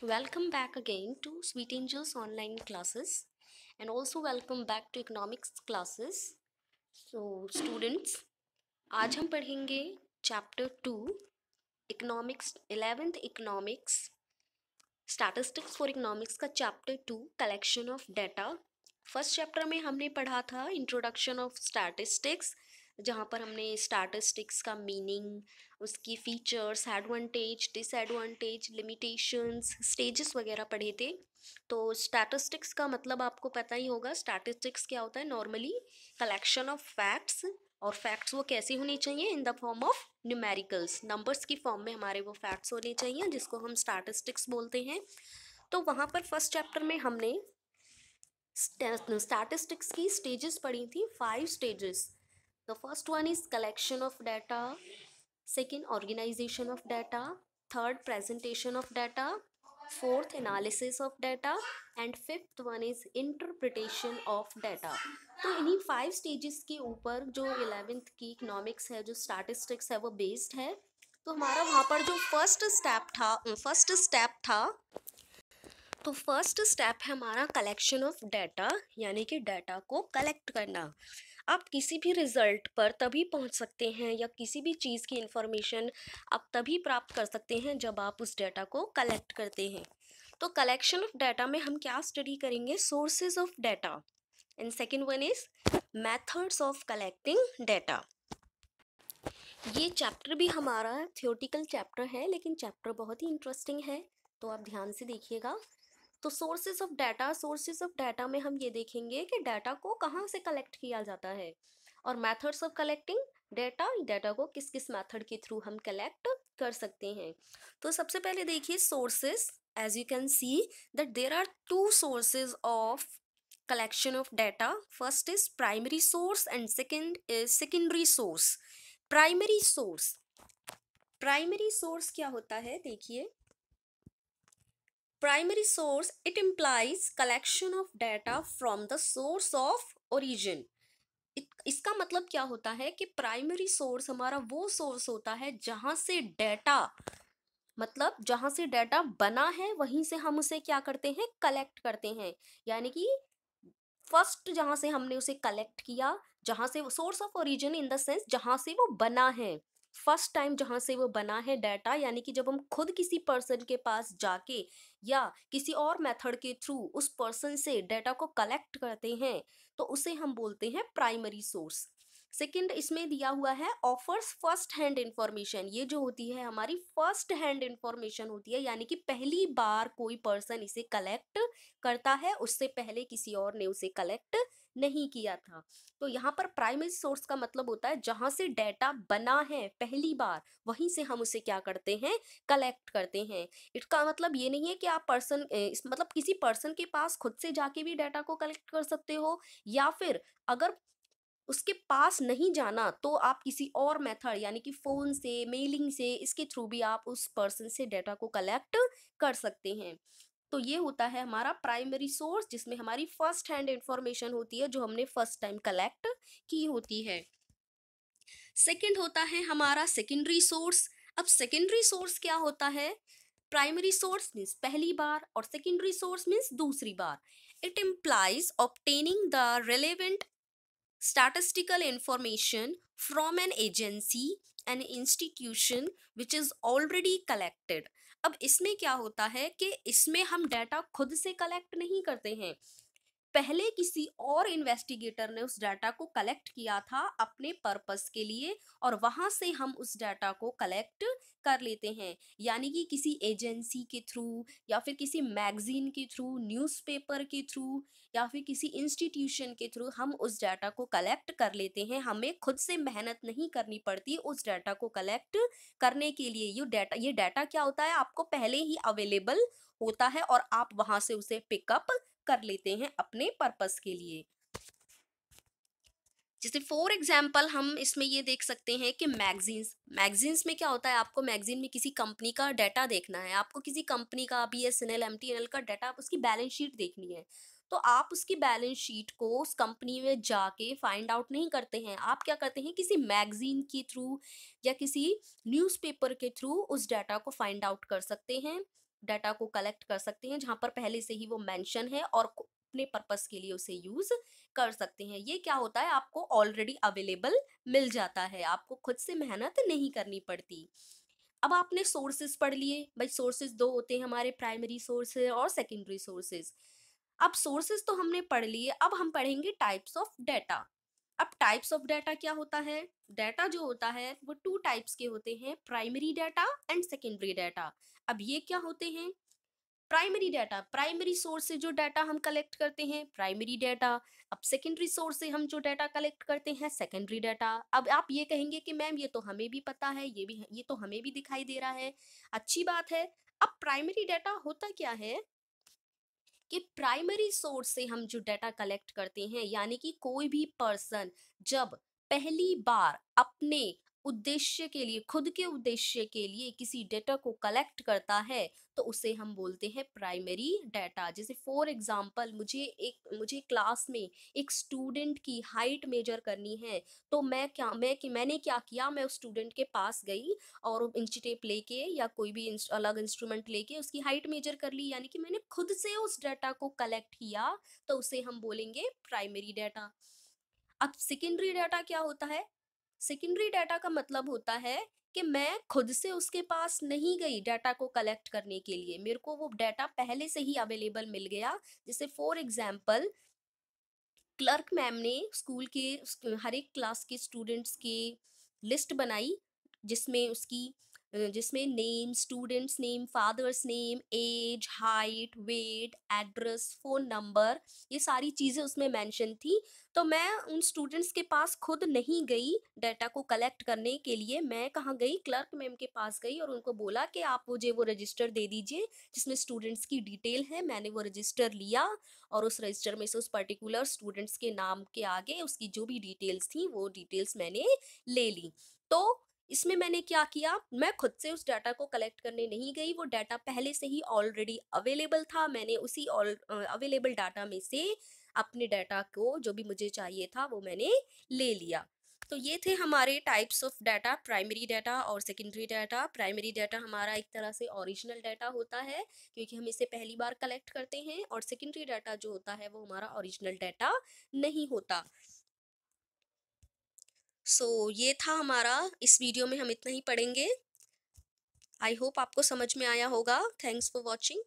Welcome back again to Sweet Angels online classes and also welcome back to economics classes. So students, आज हम पढ़ेंगे chapter 2 economics 11th economics statistics for economics का chapter 2 collection of data. First chapter में हमने पढ़ा था introduction of statistics, जहाँ पर हमने स्टैटिस्टिक्स का मीनिंग, उसकी features, advantage, disadvantage, limitations, stages वगैरह पढ़े थे। तो स्टैटिस्टिक्स का मतलब आपको पता ही होगा। स्टैटिस्टिक्स क्या होता है? नॉर्मली कलेक्शन ऑफ फैक्ट्स, और फैक्ट्स वो कैसे होने चाहिए? In the form of numericals, numbers की फॉर्म में हमारे वो फैक्ट्स होने चाहिए, जिसको हम स्टैटिस्टिक्स बोलते हैं। तो वहाँ पर फर्स्ट चैप्टर में हमने स्टैटिस्टिक्स की स्टेजेस पढ़ी थी, 5 stages. The first one is collection of data, second organisation of data, third presentation of data, fourth analysis of data and fifth one is interpretation of data. तो इन्हीं 5 stages के ऊपर जो 11th की economics है, जो स्टैटिस्टिक्स है, वो बेस्ड है। तो हमारा वहाँ पर जो फर्स्ट स्टेप था तो फर्स्ट स्टेप है हमारा कलेक्शन ऑफ डाटा, यानी कि डाटा को कलेक्ट करना। आप किसी भी रिजल्ट पर तभी पहुंच सकते हैं या किसी भी चीज़ की इंफॉर्मेशन आप तभी प्राप्त कर सकते हैं जब आप उस डाटा को कलेक्ट करते हैं। तो कलेक्शन ऑफ डाटा में हम क्या स्टडी करेंगे? Sources of data, and second one is methods of collecting data. ये चैप्टर भी हमारा थियोटिकल चैप्टर है, लेकिन चैप्टर बहुत ही इंटरेस्टिंग है, तो आप ध्यान से देखिएगा। तो सोर्सेज ऑफ डाटा में हम ये देखेंगे कि डाटा को कहाँ से कलेक्ट किया जाता है, और मेथड्स ऑफ कलेक्टिंग डाटा को किस किस मेथड के थ्रू हम कलेक्ट कर सकते हैं। तो सबसे पहले देखिए sources. As you can see that there are 2 sources of collection of data. First is primary source and second is secondary source. Primary source क्या होता है? देखिए, primary source it implies collection of data from the source of origin. इसका मतलब क्या होता है कि प्राइमरी सोर्स हमारा वो सोर्स होता है जहां से डाटा, मतलब जहां से डाटा बना है वहीं से हम उसे क्या करते हैं? कलेक्ट करते हैं। यानी कि फर्स्ट जहां से हमने उसे कलेक्ट किया, जहां से source of origin in the sense जहां से वो बना है, फर्स्ट टाइम जहां से वो बना है डाटा, यानी कि जब हम खुद किसी पर्सन के पास जाके या किसी और मेथड के थ्रू उस पर्सन से डाटा को कलेक्ट करते हैं, तो उसे हम बोलते हैं प्राइमरी सोर्स। सेकंड इसमें दिया हुआ है ऑफर्स फर्स्ट हैंड इंफॉर्मेशन। ये जो होती है हमारी फर्स्ट हैंड इंफॉर्मेशन होती है, यानी कि पहली बार कोई पर्सन इसे कलेक्ट करता है, उससे पहले किसी और ने उसे कलेक्ट नहीं किया था। तो यहाँ पर प्राइमरी सोर्स का मतलब होता है जहां से डाटा बना है पहली बार, वहीं से हम उसे क्या करते हैं? कलेक्ट करते हैं। इसका मतलब ये नहीं है कि आप मतलब किसी पर्सन के पास खुद से जाके भी डाटा को कलेक्ट कर सकते हो, या फिर अगर उसके पास नहीं जाना तो आप किसी और मेथड, यानी कि फोन से, मेलिंग से, इसके थ्रू भी आप उस पर्सन से डाटा को कलेक्ट कर सकते हैं। तो ये होता है हमारा प्राइमरी सोर्स, जिसमें हमारी फर्स्ट हैंड इंफॉर्मेशन होती है जो हमने फर्स्ट टाइम कलेक्ट की होती है। सेकंड होता है हमारा सेकेंडरी सोर्स। अब सेकेंडरी सोर्स क्या होता है? प्राइमरी सोर्स मीन्स पहली बार और सेकेंडरी सोर्स मीन्स दूसरी बार। It implies obtaining the relevant statistical information from an agency, an institution which is already collected। अब इसमें क्या होता है कि इसमें हम डाटा खुद से कलेक्ट नहीं करते हैं, पहले किसी और इन्वेस्टिगेटर ने उस डाटा को कलेक्ट किया था अपने पर्पस के लिए, और वहां से हम उस डाटा को कलेक्ट कर लेते हैं। यानी कि किसी एजेंसी के थ्रू, या फिर किसी मैगजीन के थ्रू, न्यूज़पेपर के थ्रू, या फिर किसी इंस्टीट्यूशन के थ्रू हम उस डाटा को कलेक्ट कर लेते हैं। हमें खुद से मेहनत नहीं करनी पड़ती उस डाटा को कलेक्ट करने के लिए। ये डाटा क्या होता है? आपको पहले ही अवेलेबल होता है और आप वहां से उसे पिकअप कर लेते हैं अपने पर्पस के लिए। जैसे फॉर एग्जाम्पल हम इसमें ये देख सकते हैं कि मैगजीन्स में क्या होता है? आपको मैगजीन में किसी कंपनी का डाटा देखना है, आपको किसी कंपनी का BSNL MTNL का डाटा, आप उसकी बैलेंस शीट देखनी है, तो आप उसकी बैलेंस शीट को उस कंपनी में जाके फाइंड आउट नहीं करते हैं। आप क्या करते हैं? किसी मैगजीन के थ्रू या किसी न्यूज़पेपर के थ्रू उस डाटा को फाइंड आउट कर सकते हैं। डाटा को कलेक्ट कर सकते हैं जहाँ पर पहले से ही वो मेंशन है और अपने पर्पस के लिए उसे यूज कर सकते हैं। ये क्या होता है, आपको ऑलरेडी अवेलेबल मिल जाता है, आपको खुद से मेहनत नहीं करनी पड़ती। अब आपने सोर्सेज पढ़ लिए भाई, सोर्सेज दो होते हैं हमारे, प्राइमरी सोर्सेज और सेकेंडरी सोर्सेज। अब सोर्सेज तो हमने पढ़ लिए, अब हम पढ़ेंगे टाइप्स ऑफ डाटा। अब टाइप्स ऑफ डाटा क्या होता है, डाटा जो होता है वो टू टाइप्स के होते हैं, primary data and secondary data. अब ये क्या होते हैं, प्राइमरी डाटा, प्राइमरी सोर्स से जो डाटा हम कलेक्ट करते हैं प्राइमरी डाटा। अब सेकेंडरी सोर्स से हम जो डाटा कलेक्ट करते हैं सेकेंडरी डाटा। अब आप ये कहेंगे कि मैम ये तो हमें भी पता है, ये तो हमें भी दिखाई दे रहा है, अच्छी बात है। अब प्राइमरी डाटा होता क्या है कि प्राइमरी सोर्स से हम जो डाटा कलेक्ट करते हैं, यानी कि कोई भी पर्सन जब पहली बार अपने उद्देश्य के लिए, खुद के उद्देश्य के लिए किसी डाटा को कलेक्ट करता है तो उसे हम बोलते हैं प्राइमरी डाटा। जैसे फॉर एग्जांपल, मुझे क्लास में एक स्टूडेंट की हाइट मेजर करनी है, तो मैंने क्या किया, मैं उस स्टूडेंट के पास गई और इंची टेप लेके या कोई भी अलग इंस्ट्रूमेंट लेके उसकी हाइट मेजर कर ली, यानी कि मैंने खुद से उस डाटा को कलेक्ट किया, तो उसे हम बोलेंगे प्राइमरी डाटा। अब सेकेंडरी डाटा क्या होता है, सेकेंडरी डाटा का मतलब होता है कि मैं खुद से उसके पास नहीं गई डाटा को कलेक्ट करने के लिए, मेरे को वो डाटा पहले से ही अवेलेबल मिल गया। जैसे फॉर एग्जांपल, क्लर्क मैम ने स्कूल के हर एक क्लास के स्टूडेंट्स की लिस्ट बनाई, जिसमें जिसमें name, students name, father's name, age, height, weight, address, phone number, ये सारी चीज़ें उसमें मेंशन थी। तो मैं उन स्टूडेंट्स के पास खुद नहीं गई डाटा को कलेक्ट करने के लिए, मैं कहाँ गई, क्लर्क मैम के पास गई और उनको बोला कि आप मुझे वो रजिस्टर दे दीजिए जिसमें स्टूडेंट्स की डिटेल है। मैंने वो रजिस्टर लिया और उस रजिस्टर में से उस पर्टिकुलर स्टूडेंट्स के नाम के आगे उसकी जो भी डिटेल्स थी वो डिटेल्स मैंने ले ली। तो इसमें मैंने क्या किया, मैं खुद से उस डाटा को कलेक्ट करने नहीं गई, वो डाटा पहले से ही ऑलरेडी अवेलेबल था, मैंने उसी अवेलेबल डाटा में से अपने डाटा को जो भी मुझे चाहिए था वो मैंने ले लिया। तो ये थे हमारे types of data, primary data और सेकेंडरी डाटा। प्राइमरी डाटा हमारा एक तरह से ओरिजिनल डाटा होता है क्योंकि हम इसे पहली बार कलेक्ट करते हैं, और सेकेंडरी डाटा जो होता है वो हमारा ओरिजिनल डाटा नहीं होता। ये था हमारा, इस वीडियो में हम इतना ही पढ़ेंगे। आई होप आपको समझ में आया होगा। Thanks for watching.